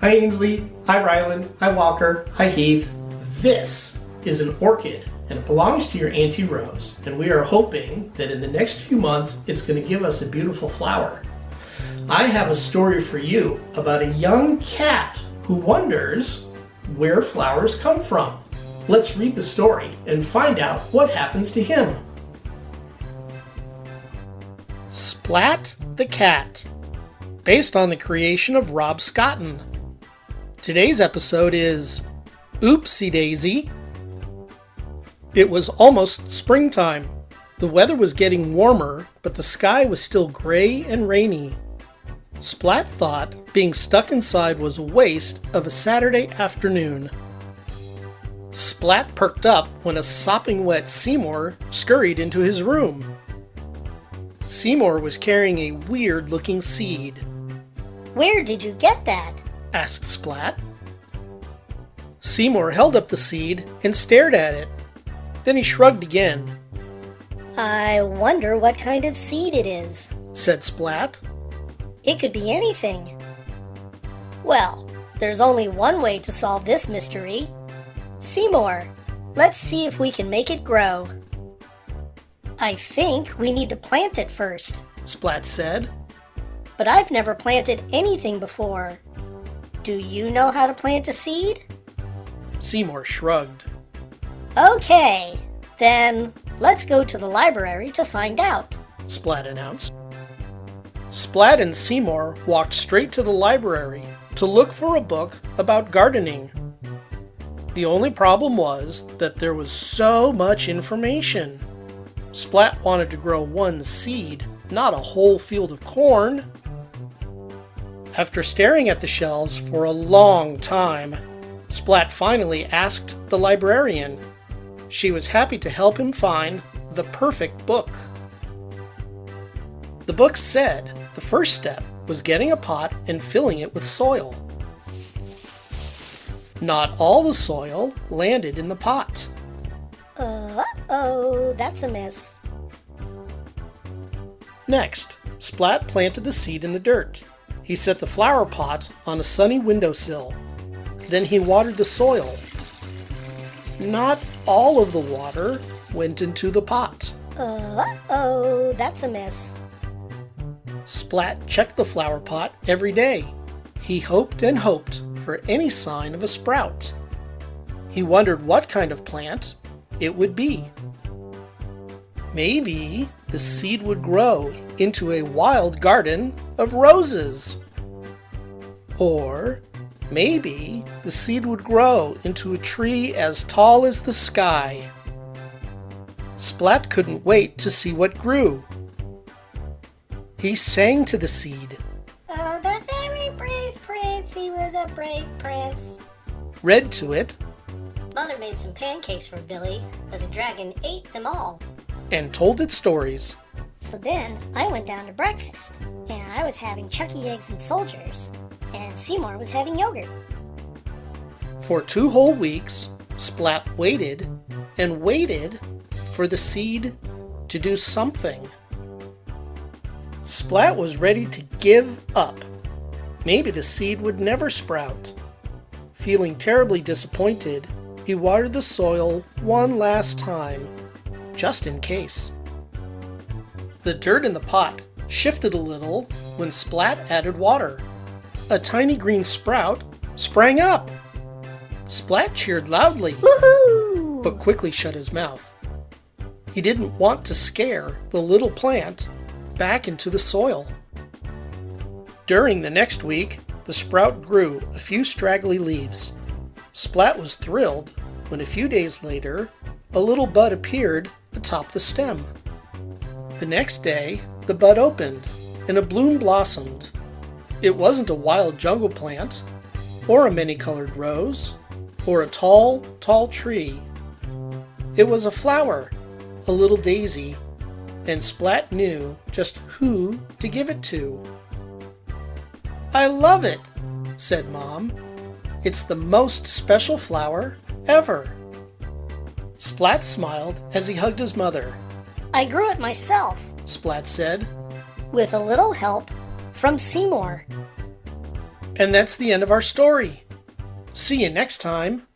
Hi Ainsley, hi Ryland, hi Walker, hi Heath. This is an orchid and it belongs to your Auntie Rose, and we are hoping that in the next few months it's going to give us a beautiful flower. I have a story for you about a young cat who wonders where flowers come from. Let's read the story and find out what happens to him. Splat the Cat, based on the creation of Rob Scotton. Today's episode is Oopsie Daisy. It was almost springtime. The weather was getting warmer, but the sky was still gray and rainy. Splat thought being stuck inside was a waste of a Saturday afternoon. Splat perked up when a sopping wet Seymour scurried into his room. Seymour was carrying a weird-looking seed. "Where did you get that?" asked Splat. Seymour held up the seed and stared at it. Then he shrugged again. "I wonder what kind of seed it is," said Splat. "It could be anything." "Well, there's only one way to solve this mystery. Seymour, let's see if we can make it grow." "I think we need to plant it first," Splat said. "But I've never planted anything before. Do you know how to plant a seed?" Seymour shrugged. "Okay, then let's go to the library to find out," Splat announced. Splat and Seymour walked straight to the library to look for a book about gardening. The only problem was that there was so much information. Splat wanted to grow one seed, not a whole field of corn. After staring at the shelves for a long time, Splat finally asked the librarian. She was happy to help him find the perfect book. The book said the first step was getting a pot and filling it with soil. Not all the soil landed in the pot. Uh-oh, that's a miss. Next, Splat planted the seed in the dirt. He set the flower pot on a sunny windowsill. Then he watered the soil. Not all of the water went into the pot. Uh-oh, that's a miss. Splat checked the flower pot every day. He hoped and hoped for any sign of a sprout. He wondered what kind of plant it would be. Maybe the seed would grow into a wild garden of roses. Or maybe the seed would grow into a tree as tall as the sky. Splat couldn't wait to see what grew. He sang to the seed. "Oh, the very brave prince, he was a brave prince." Read to it. "Mother made some pancakes for Billy, but the dragon ate them all." And told it stories. "So then I went down to breakfast, and I was having Chucky eggs and soldiers, and Seymour was having yogurt." For 2 whole weeks, Splat waited and waited for the seed to do something. Splat was ready to give up. Maybe the seed would never sprout. Feeling terribly disappointed, he watered the soil one last time, just in case. The dirt in the pot shifted a little when Splat added water. A tiny green sprout sprang up. Splat cheered loudly, Woohoo! but quickly shut his mouth. He didn't want to scare the little plant back into the soil. During the next week, the sprout grew a few straggly leaves. Splat was thrilled when a few days later, a little bud appeared atop the stem. The next day, the bud opened and a bloom blossomed. It wasn't a wild jungle plant, or a many-colored rose, or a tall, tall tree. It was a flower, a little daisy, and Splat knew just who to give it to. "I love it," said Mom. "It's the most special flower ever." Splat smiled as he hugged his mother. "I grew it myself," Splat said. "with a little help from Seymour." And that's the end of our story. See you next time.